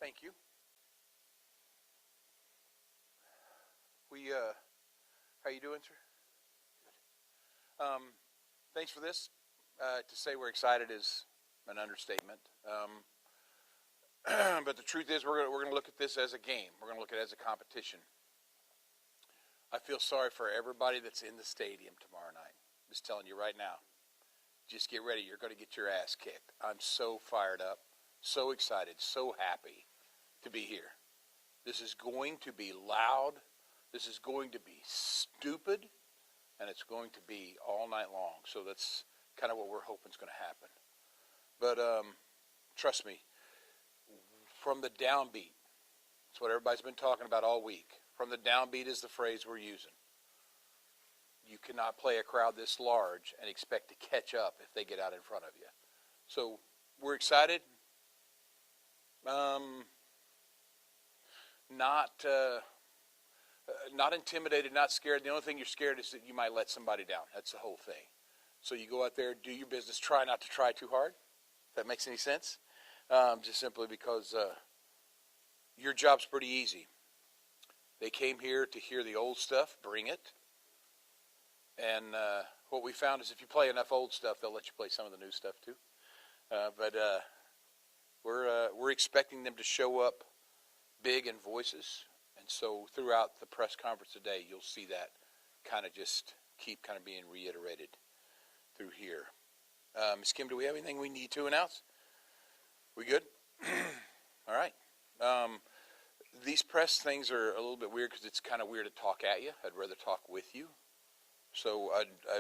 Thank you. How you doing, sir? Good. Thanks for this. To say we're excited is an understatement. But the truth is, we're going to look at this as a game. We're going to look at it as a competition. I feel sorry for everybody that's in the stadium tomorrow night. Just telling you right now. Just get ready. You're going to get your ass kicked. I'm so fired up, so excited, so happy to be here. This is going to be loud. This is going to be stupid. And it's going to be all night long. So that's kind of what we're hoping is going to happen. But trust me, from the downbeat, that's what everybody's been talking about all week. From the downbeat is the phrase we're using. You cannot play a crowd this large and expect to catch up if they get out in front of you. So we're excited. Not intimidated, not scared. The only thing you're scared is that you might let somebody down. That's the whole thing. So you go out there, do your business, try not to try too hard. If that makes any sense. Just simply because your job's pretty easy. They came here to hear the old stuff, bring it. And what we found is if you play enough old stuff, they'll let you play some of the new stuff too. But we're expecting them to show up big in voices. And so throughout the press conference today, you'll see that kind of just keep kind of being reiterated through here. Ms. Kim, do we have anything we need to announce? We good? All right. These press things are a little bit weird because it's kind of weird to talk at you. I'd rather talk with you. So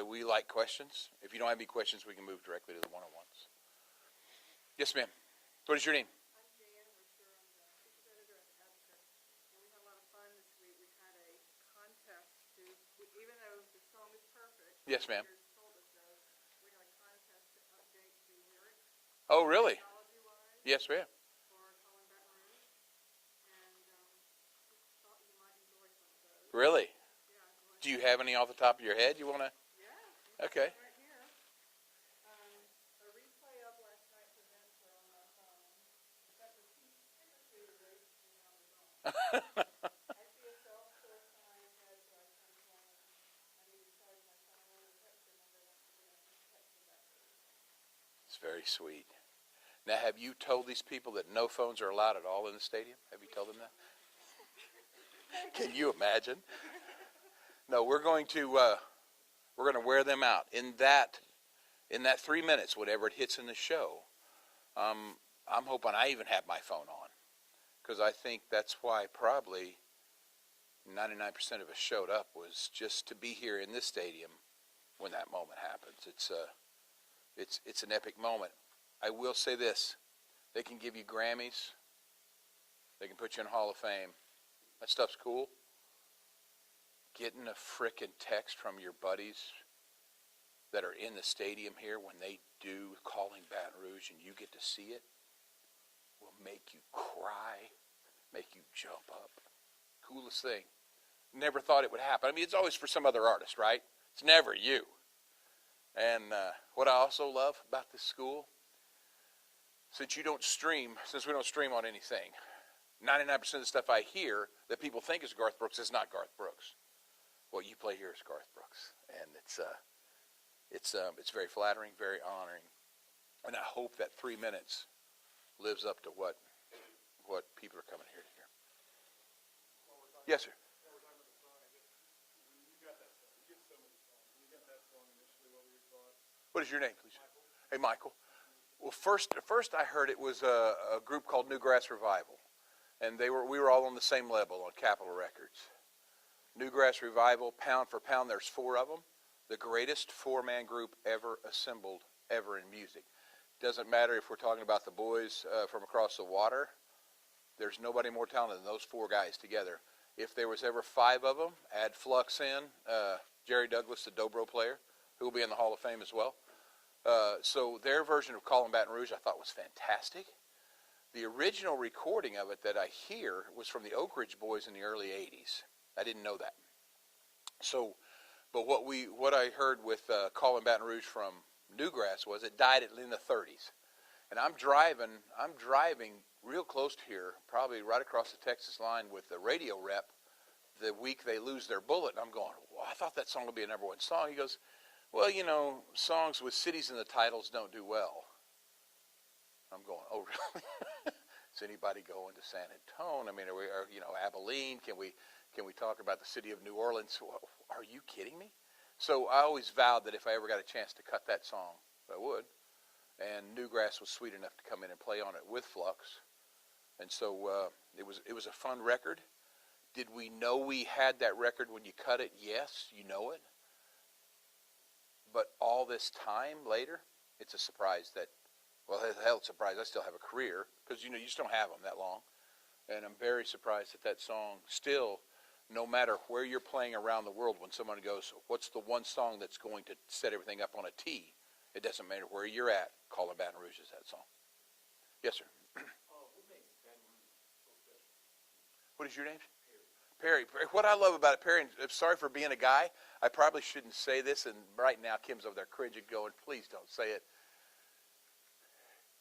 we like questions. If you don't have any questions, we can move directly to the one-on-ones. Yes, ma'am. What is your name? I'm Jan. I'm the editor at the Advocate. And we had a lot of fun this week. We had a contest to, even though the song is perfect. Yes, ma'am. Told us so, we had a contest to update the lyrics. Oh, really? Technology-wise. Yes, ma'am. For Callin Baton Rouge. And just thought you might enjoy some of those. Really? Yeah. Do you have any off the top of your head you want to? Yeah. Okay. Right here. A replay of last night's events are on my phone. Except for two race around the zone. I see a self-store sign has comes on. I need to charge my phone on the text number once again. Text me back. It's very sweet. Now, have you told these people that no phones are allowed at all in the stadium? Have you told them that? Can you imagine? No, we're going to wear them out in that 3 minutes, whatever it hits in the show. I'm hoping I even have my phone on, because I think that's why probably 99% of us showed up, was just to be here in this stadium when that moment happens. It's an epic moment. I will say this: they can give you Grammys, they can put you in Hall of Fame. That stuff's cool. Getting a frickin' text from your buddies that are in the stadium here when they do Calling Baton Rouge and you get to see it will make you cry, make you jump up. Coolest thing. Never thought it would happen. I mean, it's always for some other artist, right? It's never you. And what I also love about this school, since we don't stream on anything, 99% of the stuff I hear that people think is Garth Brooks is not Garth Brooks. What you play here is Garth Brooks, and it's very flattering, very honoring, and I hope that 3 minutes lives up to what people are coming here to hear. Yes, sir. What is your name, please? Hey, Michael. Well, first I heard it was a group called Newgrass Revival, and we were all on the same level on Capitol Records. Newgrass Revival, pound for pound, there's 4 of them. The greatest 4-man group ever assembled, ever in music. Doesn't matter if we're talking about the boys from across the water. There's nobody more talented than those 4 guys together. If there was ever 5 of them, add Flux in, Jerry Douglas, the dobro player, who will be in the Hall of Fame as well. So their version of Callin Baton Rouge I thought was fantastic. The original recording of it that I hear was from the Oak Ridge Boys in the early 80s. I didn't know that. So, but what I heard with Callin Baton Rouge from Newgrass was it died in the 30s. And I'm driving real close to here, probably right across the Texas line with the radio rep the week they lose their bullet. And I'm going, well, I thought that song would be a number one song. He goes, well, you know, songs with cities in the titles don't do well. I'm going, oh, really? Is anybody going to San Antonio? I mean, you know, Abilene? Can we talk about the city of New Orleans? Are you kidding me? So I always vowed that if I ever got a chance to cut that song, I would. And Newgrass was sweet enough to come in and play on it with Flux. And so it was a fun record. Did we know we had that record when you cut it? Yes, you know it. But all this time later, it's a surprise that, well, hell, it's a surprise I still have a career, because, you know, you just don't have them that long. And I'm very surprised that that song still, no matter where you're playing around the world, when someone goes, what's the one song that's going to set everything up on a T? It doesn't matter where you're at. Callin' Baton Rouge is that song. Yes, sir. What makes Baton Rouge so special? What is your name? Perry. What I love about it, Perry, and I'm sorry for being a guy, I probably shouldn't say this, and right now Kim's over there cringing going, please don't say it.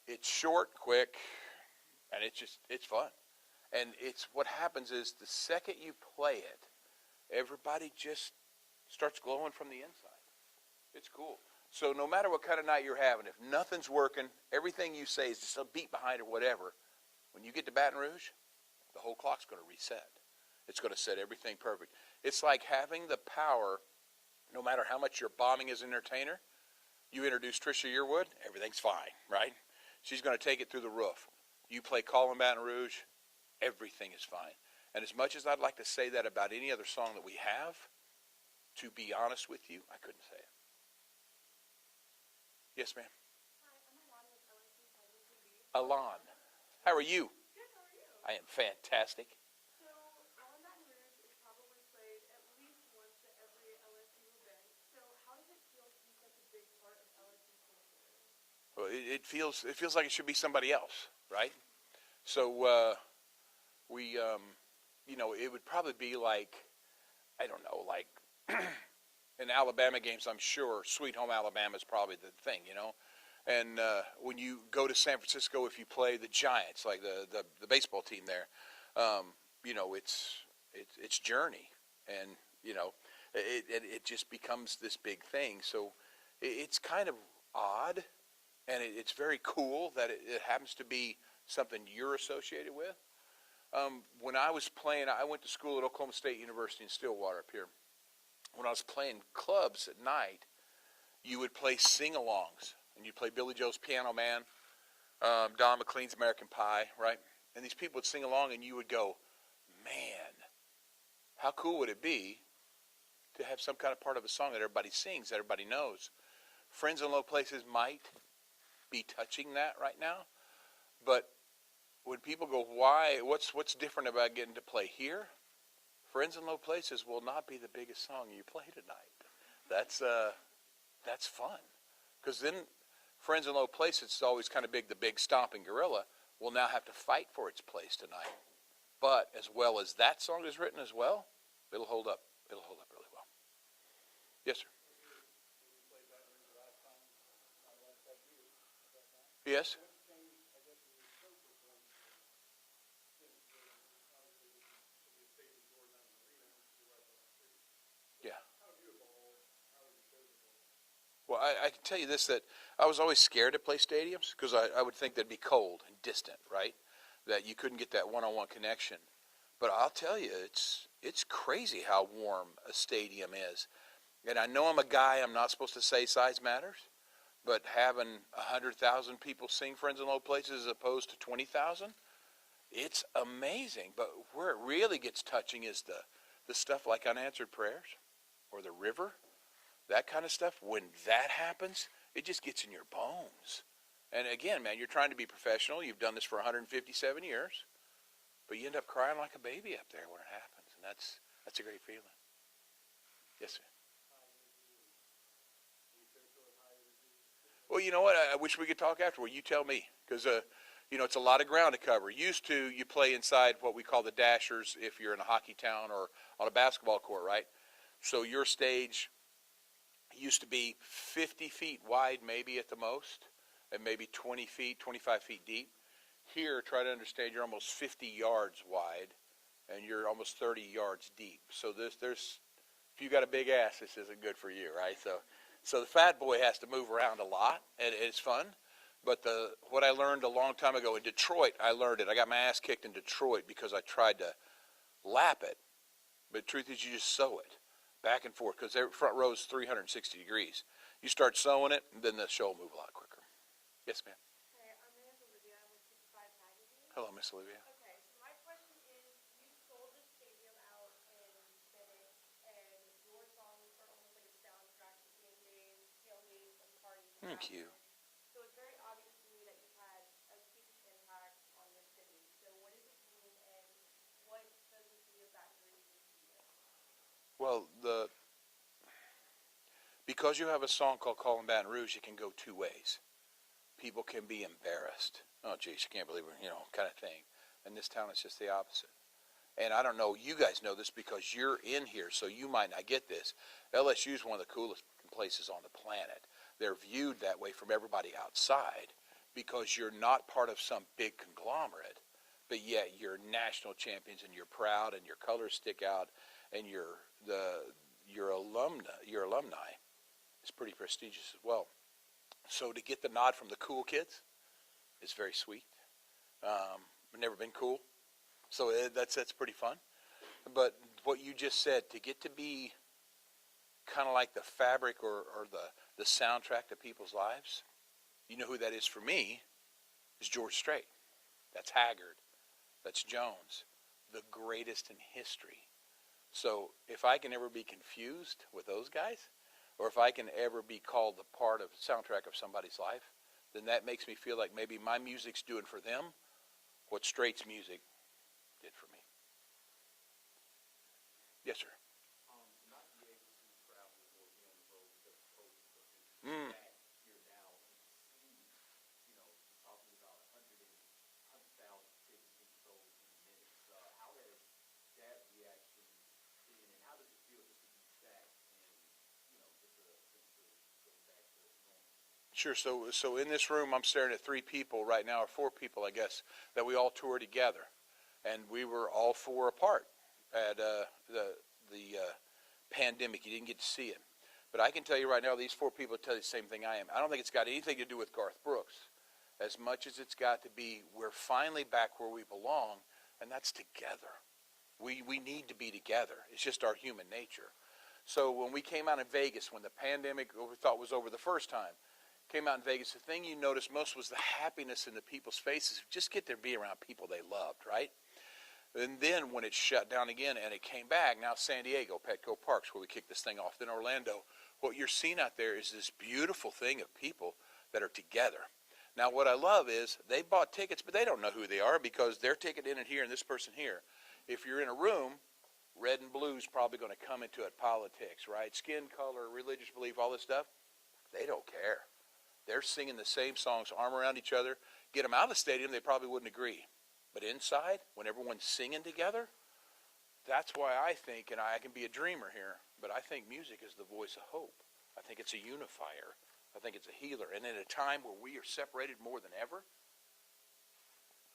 It's short, quick, and it's fun. And it's what happens is the second you play it, everybody just starts glowing from the inside. It's cool. So no matter what kind of night you're having, if nothing's working, everything you say is just a beat behind or whatever, when you get to Baton Rouge, the whole clock's going to reset. It's going to set everything perfect. It's like having the power, no matter how much you're bombing as an entertainer, you introduce Trisha Yearwood, everything's fine, right? She's going to take it through the roof. You play Callin' Baton Rouge, everything is fine. And as much as I'd like to say that about any other song that we have, to be honest with you, I couldn't say it. Yes, ma'am. Hi, I'm Alon with LSU Public TV. Alon, how are you? Good, how are you? I am fantastic. So, Callin' Baton Rouge is probably played at least once at every LSU event. So, how does it feel to be such a big part of LSU culture? Well, it feels like it should be somebody else, right? So you know, it would probably be like, I don't know, like in Alabama games, I'm sure Sweet Home Alabama is probably the thing, you know. And when you go to San Francisco, if you play the Giants, like the baseball team there, you know, it's Journey, and you know, it just becomes this big thing. So it's kind of odd, and it's very cool that it happens to be something you're associated with. When I was playing, I went to school at Oklahoma State University in Stillwater up here. When I was playing clubs at night, you would play sing-alongs, and you'd play Billy Joel's Piano Man, Don McLean's American Pie, right? And these people would sing along, and you would go, man, how cool would it be to have some kind of part of a song that everybody sings, that everybody knows? Friends in Low Places might be touching that right now, but when people go, why, what's different about getting to play here? Friends in Low Places will not be the biggest song you play tonight. That's fun. Because then Friends in Low Places is always kind of big, the big stomping gorilla will now have to fight for its place tonight. But as well as that song is written as well, it'll hold up. It'll hold up really well. Yes, sir. Yes. Yeah. Well, I can tell you this, that I was always scared to play stadiums because I would think they'd be cold and distant, right? That you couldn't get that one-on-one connection. But I'll tell you, it's crazy how warm a stadium is. And I know I'm a guy, I'm not supposed to say size matters, but having 100,000 people sing Friends in Low Places as opposed to 20,000, it's amazing. But where it really gets touching is the stuff like unanswered prayers or the river, that kind of stuff. When that happens, it just gets in your bones. And again, man, you're trying to be professional. You've done this for 157 years, but you end up crying like a baby up there when it happens, and that's a great feeling. Yes, sir. Well, you know what? I wish we could talk afterward. You tell me, because you know, it's a lot of ground to cover. Used to, you play inside what we call the dashers if you're in a hockey town or on a basketball court, right? So your stage used to be 50 feet wide, maybe at the most. and maybe 20 feet, 25 feet deep. Here, try to understand, you're almost 50 yards wide, and you're almost 30 yards deep. So there's if you got a big ass, this isn't good for you, right? So the fat boy has to move around a lot, and it's fun. But what I learned a long time ago in Detroit, I learned it. I got my ass kicked in Detroit because I tried to lap it. But the truth is, you just sew it back and forth because the front row is 360 degrees. You start sewing it, and then the show will move a lot quicker. Yes, ma'am. Hey, I'm Miss Olivia with 55 Magazine. Hello, Miss Olivia. Okay, so my question is, you sold the stadium out in minutes, and your songs are almost like a soundtrack to game days, tailgates, and parties. Thank you. So it's very obvious to me that you've had a huge impact on the city. So what does it mean, and what does the city of Baton Rouge mean to you? Well, because you have a song called Callin Baton Rouge, it can go two ways. People can be embarrassed. Oh, geez, I can't believe it, kind of thing. In this town, it's just the opposite. And I don't know, you guys know this because you're in here, so you might not get this. LSU is one of the coolest places on the planet. They're viewed that way from everybody outside because you're not part of some big conglomerate, but yet you're national champions and you're proud and your colors stick out and your alumni is pretty prestigious as well. So to get the nod from the cool kids is very sweet. I've never been cool, so that's pretty fun. But what you just said, to get to be kind of like the fabric or the soundtrack to people's lives, you know who that is for me, is George Strait. That's Haggard. That's Jones, the greatest in history. So if I can ever be confused with those guys, or if I can ever be called the part of the soundtrack of somebody's life, then that makes me feel like maybe my music's doing for them what Strait's music did for me. Yes, sir. Not be able to travel or be on the road because of COVID, but Mm. back here now and see, talking about 100,000 tickets being sold in minutes. How has that reaction been, and how does it feel just to be back and, just a sense of going back to normal? Sure. So in this room, I'm staring at three people right now, or four people, I guess, that we all toured together, and we were all four apart at the pandemic. You didn't get to see it, but I can tell you right now, these four people tell you the same thing I am. I don't think it's got anything to do with Garth Brooks, as much as it's got to be we're finally back where we belong, and that's together. We need to be together. It's just our human nature. So when we came out in Vegas, when the pandemic we thought was over the first time, came out in Vegas, the thing you noticed most was the happiness in the people's faces. Just get there, be around people they loved, right? And then when it shut down again and it came back, now San Diego, Petco Parks, where we kicked this thing off, then Orlando, what you're seeing out there is this beautiful thing of people that are together. Now what I love is they bought tickets, but they don't know who they are because their ticket in it here and this person here. If you're in a room, red and blue is probably going to come into it, politics, right? Skin color, religious belief, all this stuff. They don't care. They're singing the same songs, arm around each other. Get them out of the stadium, they probably wouldn't agree. But inside, when everyone's singing together, that's why I think, and I can be a dreamer here, but I think music is the voice of hope. I think it's a unifier. I think it's a healer. And in a time where we are separated more than ever,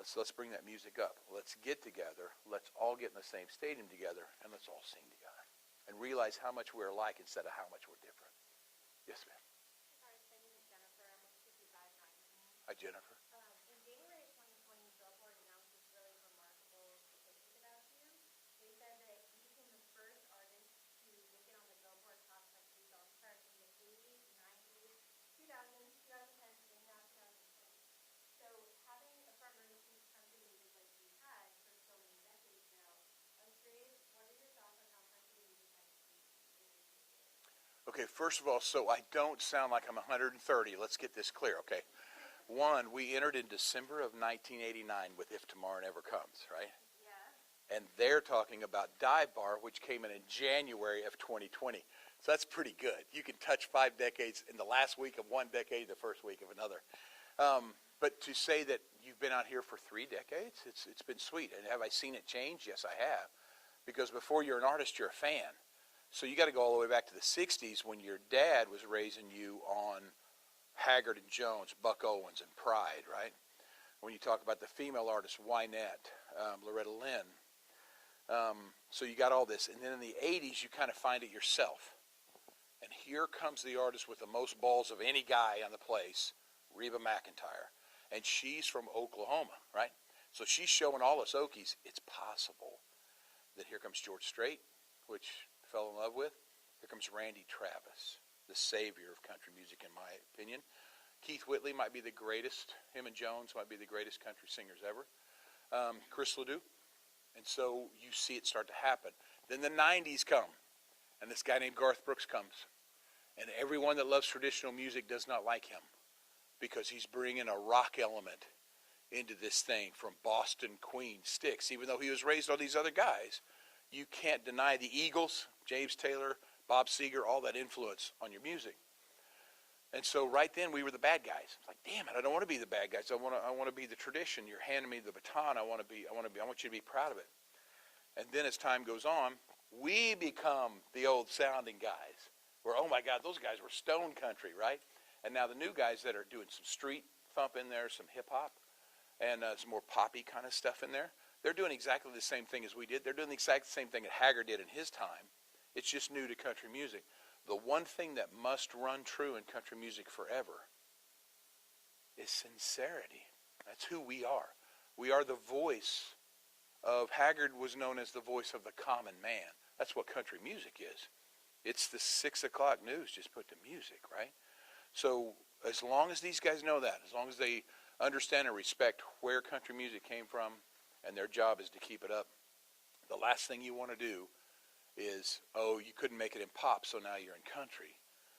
let's bring that music up. Let's get together. Let's all get in the same stadium together, and let's all sing together. And realize how much we're alike instead of how much we're different. Yes, ma'am. Hi, Jennifer. In January of 2020, Billboard announced this really remarkable statistic about you. They said that you became the first artist to make it on the Billboard Top Country Songs chart in the 80s, 90s, 2000s, 2010s, and now 2020. So having a front row seat to country music like you had for so many decades now, I'm curious, what are your thoughts on how country music has changed in recent years? Okay, first of all, so I don't sound like I'm 130. Let's get this clear, okay? One, we entered in December of 1989 with If Tomorrow Never Comes, right? Yeah. And they're talking about Dive Bar, which came in January of 2020. So that's pretty good. You can touch 5 decades in the last week of one decade, the first week of another. But to say that you've been out here for 3 decades, it's been sweet. And have I seen it change? Yes, I have. Because before you're an artist, you're a fan. So you got to go all the way back to the 60s when your dad was raising you on Haggard and Jones, Buck Owens and Pride, right? When you talk about the female artists, Wynette, Loretta Lynn. So you got all this. And then in the 80s, you kind of find it yourself. And here comes the artist with the most balls of any guy on the place, Reba McEntire. And she's from Oklahoma, right? So she's showing all us Okies it's possible. Then here comes George Strait, which I fell in love with. Here comes Randy Travis, the savior of country music, in my opinion. Keith Whitley might be the greatest. Him and Jones might be the greatest country singers ever. Chris Ledoux. And so you see it start to happen. Then the 90s come, and this guy named Garth Brooks comes. And everyone that loves traditional music does not like him because he's bringing a rock element into this thing from Boston, Queen, Styx. Even though he was raised on these other guys, you can't deny the Eagles, James Taylor, Bob Seger, all that influence on your music. And so right then we were the bad guys. It's like, damn it, I don't want to be the bad guys. I want to be the tradition. You're handing me the baton. I want you to be proud of it. And then as time goes on, we become the old sounding guys. Where, oh my God, those guys were stone country, right? And now the new guys that are doing some street thump in there, some hip hop, and some more poppy kind of stuff in there, they're doing exactly the same thing as we did. They're doing the exact same thing that Haggard did in his time. It's just new to country music. The one thing that must run true in country music forever is sincerity. That's who we are. We are the voice of, Haggard was known as the voice of the common man. That's what country music is. It's the 6 o'clock news just put to music, right? So as long as these guys know that, as long as they understand and respect where country music came from and their job is to keep it up, the last thing you want to do is, oh, you couldn't make it in pop, so now you're in country.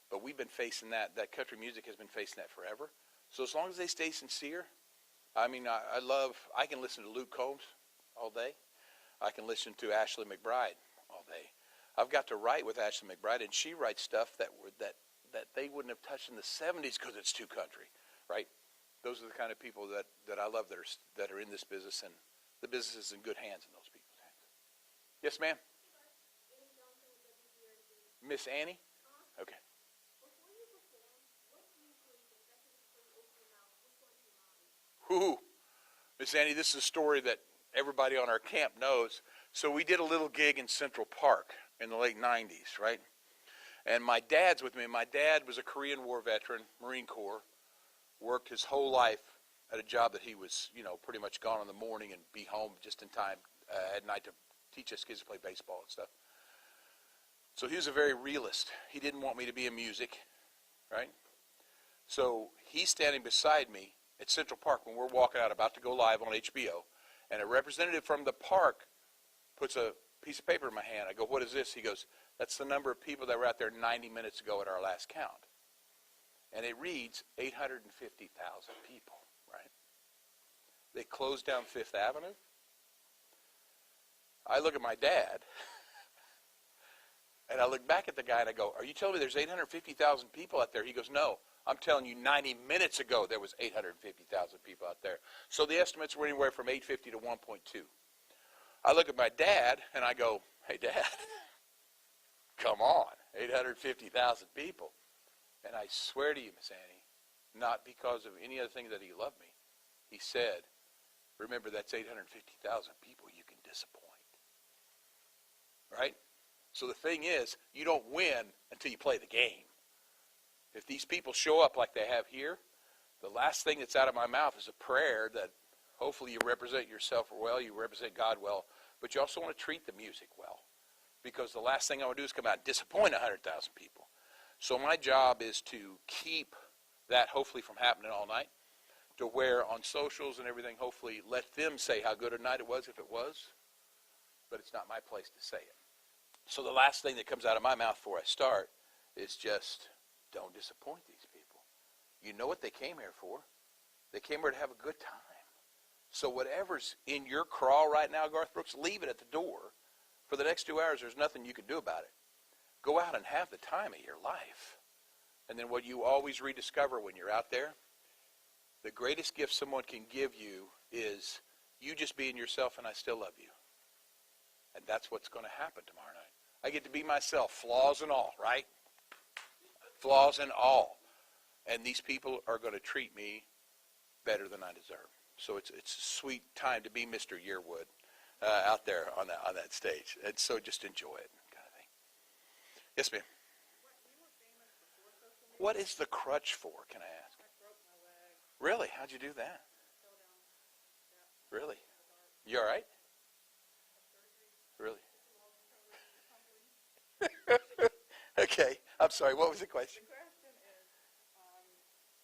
But we've been facing that. That country music has been facing that forever. So as long as they stay sincere, I mean, I can listen to Luke Combs all day. I can listen to Ashley McBryde all day. I've got to write with Ashley McBryde, and she writes stuff that they wouldn't have touched in the 70s because it's too country, right? Those are the kind of people that I love that are in this business, and the business is in good hands in those people's hands. Yes, ma'am? Miss Annie? Okay. Ooh, Miss Annie, this is a story that everybody on our camp knows. So we did a little gig in Central Park in the late 90s, right? And my dad's with me. My dad was a Korean War veteran, Marine Corps, worked his whole life at a job that he was, pretty much gone in the morning and be home just in time at night to teach us kids to play baseball and stuff. So he was a very realist. He didn't want me to be in music, right? So he's standing beside me at Central Park when we're walking out, about to go live on HBO, and a representative from the park puts a piece of paper in my hand. I go, what is this? He goes, that's the number of people that were out there 90 minutes ago at our last count. And it reads 850,000 people, right? They closed down Fifth Avenue. I look at my dad, and I look back at the guy, and I go, are you telling me there's 850,000 people out there? He goes, no. I'm telling you, 90 minutes ago, there was 850,000 people out there. So the estimates were anywhere from 850 to 1.2. I look at my dad, and I go, hey, Dad, come on, 850,000 people. And I swear to you, Miss Annie, not because of any other thing that he loved me, he said, remember, that's 850,000 people you can disappoint. Right? So the thing is, you don't win until you play the game. If these people show up like they have here, the last thing that's out of my mouth is a prayer that hopefully you represent yourself well, you represent God well, but you also want to treat the music well. Because the last thing I want to do is come out and disappoint 100,000 people. So my job is to keep that hopefully from happening all night, to where on socials and everything, hopefully let them say how good a night it was if it was, but it's not my place to say it. So the last thing that comes out of my mouth before I start is just, don't disappoint these people. You know what they came here for. They came here to have a good time. So whatever's in your crawl right now, Garth Brooks, leave it at the door. For the next 2 hours, there's nothing you can do about it. Go out and have the time of your life. And then what you always rediscover when you're out there, the greatest gift someone can give you is you just being yourself and I still love you. And that's what's going to happen tomorrow night. I get to be myself, flaws and all, right? Flaws and all. And these people are going to treat me better than I deserve. So it's a sweet time to be Mr. Yearwood out there on that stage. And so just enjoy it, kind of thing. Yes, ma'am. You were famous before social media. What is the crutch for, can I ask? I broke my leg. Really? How'd you do that? Fell down. Yeah. Really? You all right? Surgery. Really? Tumbling. Okay. I'm sorry. What was the question? The question is,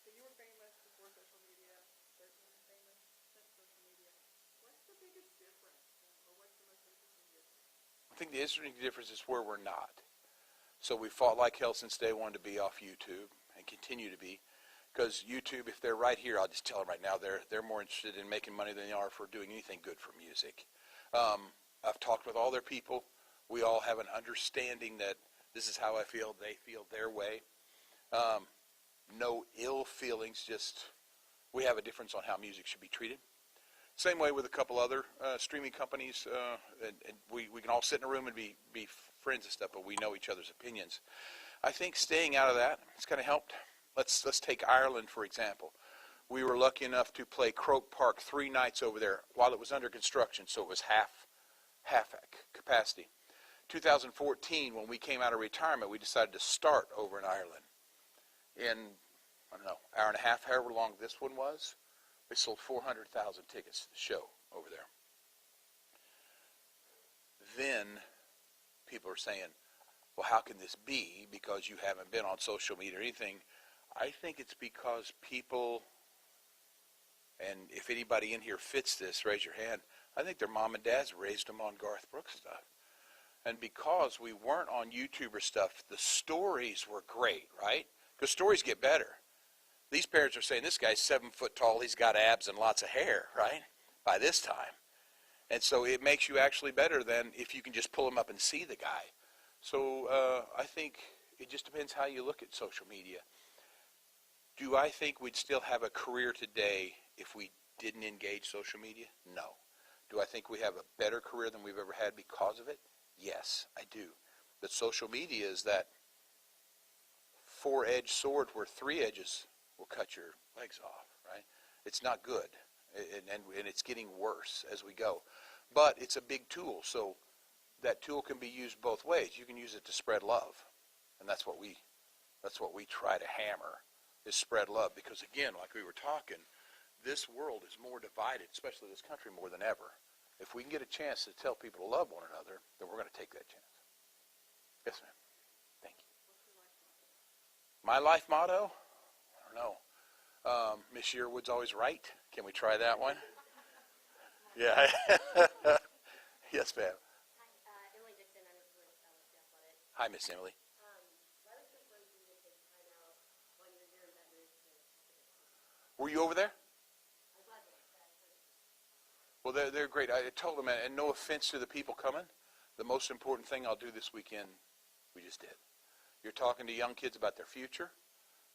so you were famous before social media, certainly famous since social media. What's the biggest difference, or what's the most interesting difference? I think the interesting difference is where we're not. So we fought like hell since day one to be off YouTube and continue to be. Because YouTube, if they're right here, I'll just tell them right now, they're more interested in making money than they are for doing anything good for music. I've talked with all their people. We all have an understanding that this is how I feel. They feel their way. No ill feelings, just we have a difference on how music should be treated. Same way with a couple other streaming companies. And we can all sit in a room and be friends and stuff, but we know each other's opinions. I think staying out of that has kind of helped. Let's take Ireland, for example. We were lucky enough to play Croke Park 3 nights over there while it was under construction, so it was half capacity. 2014, when we came out of retirement, we decided to start over in Ireland. In, I don't know, hour and a half, however long this one was, we sold 400,000 tickets to the show over there. Then people are saying, well, how can this be because you haven't been on social media or anything? I think it's because people, and if anybody in here fits this, raise your hand. I think their mom and dads raised them on Garth Brooks stuff. And because we weren't on YouTube or stuff, the stories were great, right? Because stories get better. These parents are saying, this guy's 7 foot tall, he's got abs and lots of hair, right? By this time. And so it makes you actually better than if you can just pull him up and see the guy. So I think it just depends how you look at social media. Do I think we'd still have a career today if we didn't engage social media? No. Do I think we have a better career than we've ever had because of it? Yes, I do. But social media is that 4-edged sword where 3 edges will cut your legs off, right? It's not good, and it's getting worse as we go. But it's a big tool, so that tool can be used both ways. You can use it to spread love, and that's what we try to hammer, is spread love. Because again, like we were talking, this world is more divided, especially this country, more than ever. If we can get a chance to tell people to love one another, then we're going to take that chance. Yes, ma'am. Thank you. My life motto? I don't know. Miss Yearwood's always right. Can we try that one? Yeah. Yes, ma'am. Hi, Miss Emily. Were you over there? Well, they're great. I told them, and no offense to the people coming, the most important thing I'll do this weekend, we just did. You're talking to young kids about their future.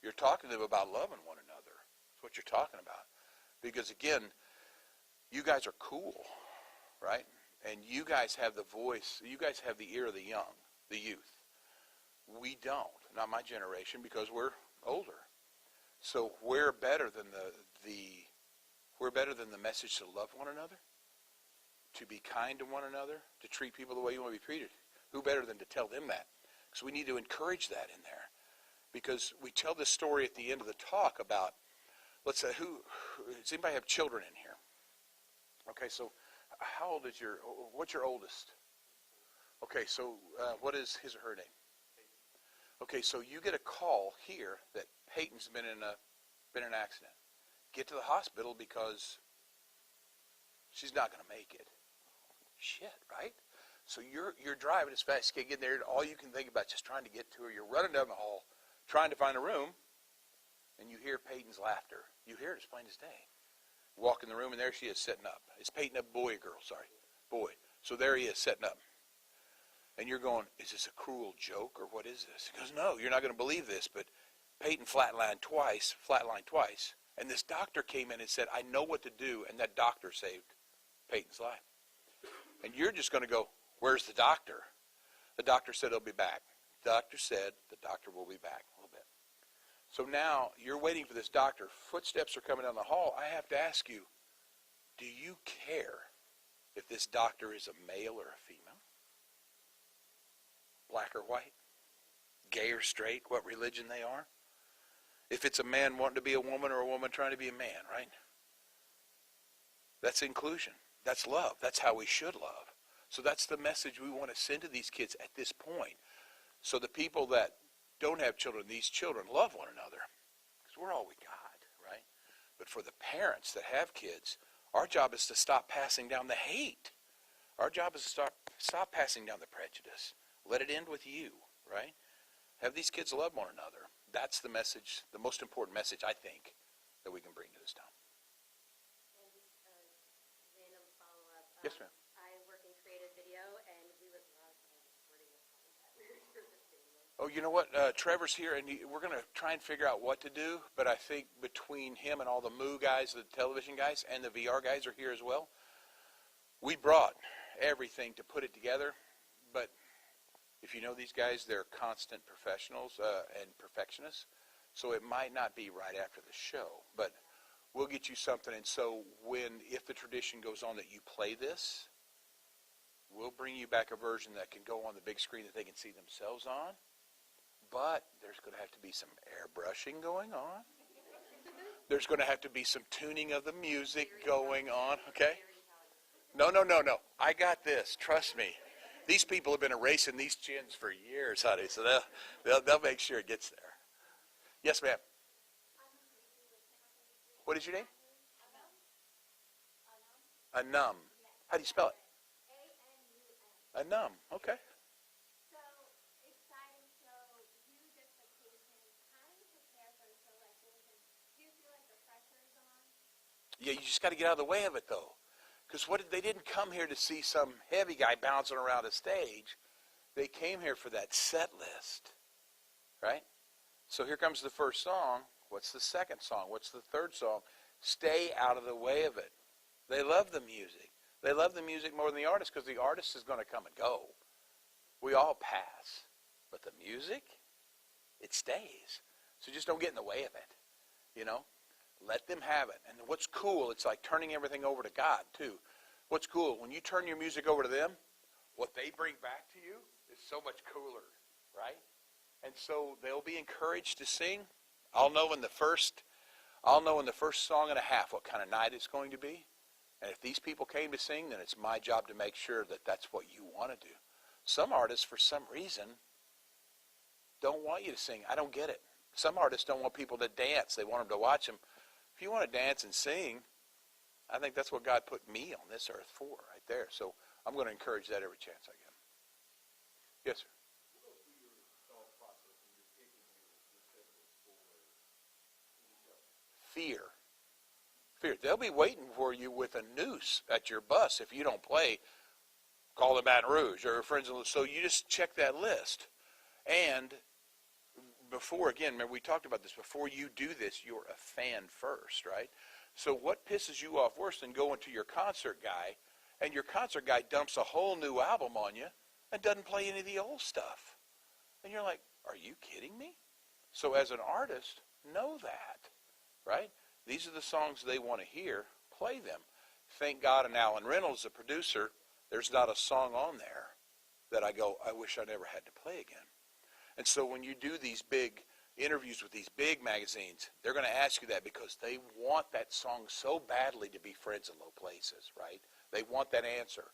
You're talking to them about loving one another. That's what you're talking about. Because, again, you guys are cool, right? And you guys have the voice. You guys have the ear of the young, the youth. We don't. Not my generation, because we're older. So we're better than the message to love one another, to be kind to one another, to treat people the way you want to be treated. Who better than to tell them that? Because we need to encourage that in there. Because we tell this story at the end of the talk about, let's say, does anybody have children in here? Okay, so how old is what's your oldest? Okay, so what is his or her name? Okay, so you get a call here that Peyton's been in an accident. Get to the hospital because she's not going to make it. Shit, right? So you're driving as fast as you can get there, and all you can think about is just trying to get to her. You're running down the hall, trying to find a room, and you hear Peyton's laughter. You hear it as plain as day. Walk in the room, and there she is setting up. Is Peyton a boy or girl? Sorry, boy. So there he is setting up. And you're going, is this a cruel joke, or what is this? He goes, no, you're not going to believe this, but Peyton flatlined twice, and this doctor came in and said, I know what to do, and that doctor saved Peyton's life. And you're just going to go, where's the doctor? The doctor said he'll be back. The doctor said the doctor will be back in a little bit. So now you're waiting for this doctor. Footsteps are coming down the hall. I have to ask you, do you care if this doctor is a male or a female? Black or white? Gay or straight? What religion they are? If it's a man wanting to be a woman or a woman trying to be a man, right? That's inclusion. That's love. That's how we should love. So that's the message we want to send to these kids at this point. So the people that don't have children, these children love one another. Because we're all we got, right? But for the parents that have kids, our job is to stop passing down the hate. Our job is to stop passing down the prejudice. Let it end with you, right? Have these kids love one another. That's the message, the most important message, I think, that we can bring to this town. And just a random follow-up. Yes, ma'am. I work in creative video, and we would love recording this content for the stadium. Oh, you know what? Trevor's here, and we're going to try and figure out what to do, but I think between him and all the Moo guys, the television guys, and the VR guys are here as well. We brought everything to put it together, but if you know these guys, they're constant professionals and perfectionists, so it might not be right after the show, but we'll get you something. And so if the tradition goes on that you play this, we'll bring you back a version that can go on the big screen that they can see themselves on, but there's going to have to be some airbrushing going on. There's going to have to be some tuning of the music going on, okay? No. I got this. Trust me. These people have been erasing these chins for years, honey, so they'll make sure it gets there. Yes, ma'am. What is your name? Anum. How do you spell it? A-N-U-M. Anum. Okay. So exciting show. You just vacation. How do you prepare for a show like this? And do you feel like the pressure is on? Yeah, you just got to get out of the way of it, though. Because they didn't come here to see some heavy guy bouncing around a stage. They came here for that set list, right? So here comes the first song. What's the second song? What's the third song? Stay out of the way of it. They love the music. They love the music more than the artist because the artist is going to come and go. We all pass. But the music, it stays. So just don't get in the way of it, you know? Let them have it. And what's cool, it's like turning everything over to God, too. What's cool, when you turn your music over to them, what they bring back to you is so much cooler, right? And so they'll be encouraged to sing. I'll know in the first song and a half what kind of night it's going to be. And if these people came to sing, then it's my job to make sure that that's what you want to do. Some artists, for some reason, don't want you to sing. I don't get it. Some artists don't want people to dance. They want them to watch them. If you want to dance and sing, I think that's what God put me on this earth for, right there. So I'm going to encourage that every chance I get. Yes, sir. What goes through your thought process when you're picking your settlers for the show? Fear. They'll be waiting for you with a noose at your bus if you don't play Call the Baton Rouge or Friends. So you just check that list. And before, again, remember we talked about this, before you do this, you're a fan first, right? So what pisses you off worse than going to your concert guy, and your concert guy dumps a whole new album on you and doesn't play any of the old stuff? And you're like, are you kidding me? So as an artist, know that, right? These are the songs they want to hear. Play them. Thank God, and Alan Reynolds, the producer, there's not a song on there that I go, I wish I never had to play again. And so when you do these big interviews with these big magazines, they're going to ask you that because they want that song so badly to be Friends in Low Places, right? They want that answer.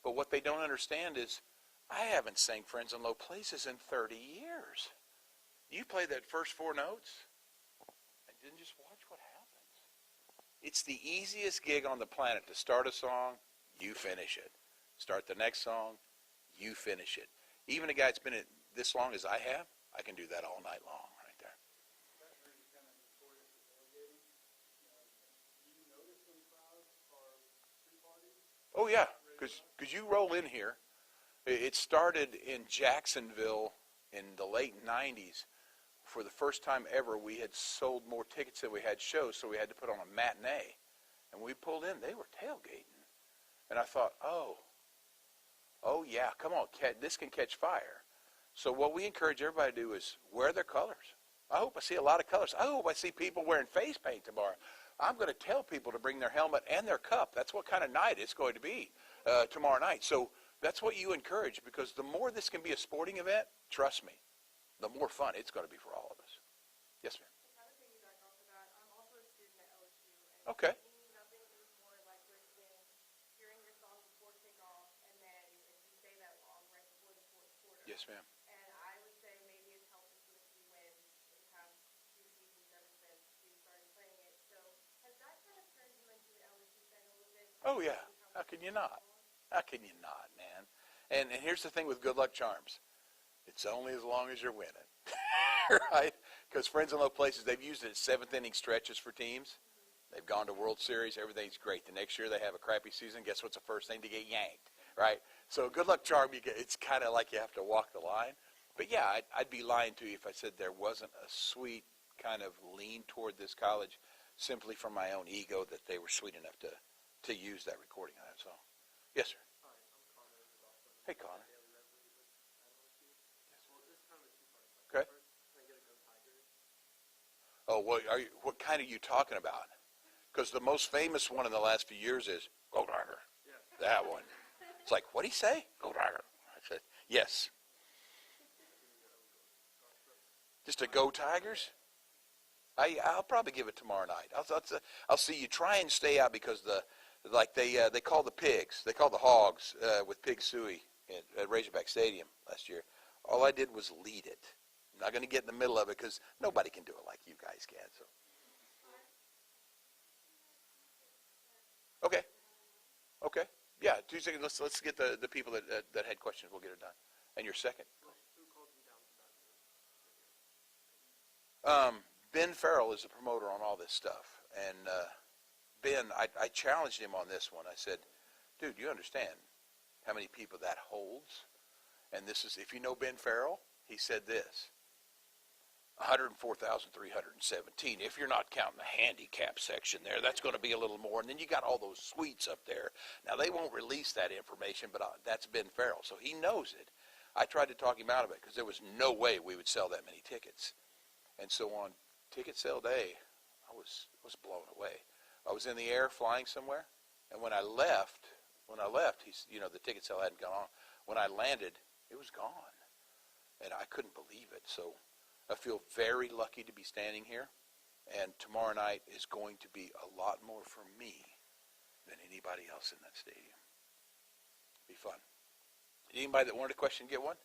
But what they don't understand is, I haven't sang Friends in Low Places in 30 years. You play that first four notes and then just watch what happens. It's the easiest gig on the planet to start a song, you finish it. Start the next song, you finish it. Even a guy that's been in this long as I have, I can do that all night long right there. That's where you're kind of notorious for tailgating. Do you notice when crowds are pre-party? Oh, yeah, because you roll in here. It started in Jacksonville in the late 90s. For the first time ever, we had sold more tickets than we had shows, so we had to put on a matinee. And we pulled in, they were tailgating. And I thought, oh yeah, come on, this can catch fire. So what we encourage everybody to do is wear their colors. I hope I see a lot of colors. I hope I see people wearing face paint tomorrow. I'm going to tell people to bring their helmet and their cup. That's what kind of night it's going to be tomorrow night. So that's what you encourage, because the more this can be a sporting event, trust me, the more fun it's going to be for all of us. Yes, ma'am. To kind of piggyback off of that, I'm also a student at LSU, and Okay. to me, nothing is more electric than hearing your song before kickoff, and then if you say that long right before the fourth quarter. Yes, ma'am. And I would say maybe it's helped us with a few wins in the past few seasons ever since we started playing it. So has that kind of turned you into an LSU fan a little bit? Oh, yeah. How can you not? How can you not, man? And here's the thing with good luck charms. It's only as long as you're winning, right? Because Friends in Low Places, they've used it as seventh inning stretches for teams. They've gone to World Series. Everything's great. The next year they have a crappy season. Guess what's the first thing to get yanked, right? So good luck charm, it's kind of like you have to walk the line. But yeah, I'd be lying to you if I said there wasn't a sweet kind of lean toward this college, simply from my own ego that they were sweet enough to use that recording of that song. Yes, sir. Hi, I'm Connor. Hey, Connor. Daily resident at LSU. Well, this is kind of a two-part question. Okay. First, can I get a Go Tigers? Oh, what kind are you talking about? Because the most famous one in the last few years is Go Tiger. Yeah. That one. It's like, what'd he say? Go Tiger. I said, yes. Just a Go Tigers? I'll probably give it tomorrow night. I'll see you. Try and stay out, because they call the pigs, they call the hogs with Pig Suey at Razorback Stadium last year. All I did was lead it. I'm not going to get in the middle of it, because nobody can do it like you guys can. So. Okay. Okay. Yeah, 2 seconds. Let's get the people that had questions. We'll get it done. And your second. Who called you down to that? Ben Farrell is the promoter on all this stuff. And Ben, I challenged him on this one. I said, dude, you understand how many people that holds? And this is, if you know Ben Farrell, he said this. 104,317. If you're not counting the handicap section there, that's going to be a little more. And then you got all those suites up there. Now, they won't release that information, but that's Ben Farrell, so he knows it. I tried to talk him out of it, because there was no way we would sell that many tickets. And so on ticket sale day, I was blown away. I was in the air flying somewhere, and when I left, the ticket sale hadn't gone on. When I landed, it was gone, and I couldn't believe it. So I feel very lucky to be standing here, and tomorrow night is going to be a lot more for me than anybody else in that stadium. Be fun. Anybody that wanted a question, get one?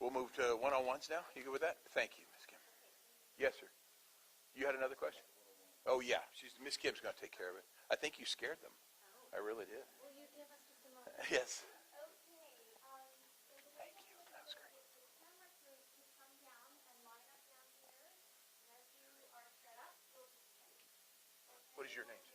We'll move to one-on-ones now. You good with that? Thank you, Ms. Kim. Yes, sir. You had another question? Oh, yeah. Miss Kim's going to take care of it. I think you scared them. I really did. Will you give us just a moment? Yes. Okay, so the way Thank you. That was great. the camera crew to come down and line up down here, and as you are set up, we'll just What is your name, sir?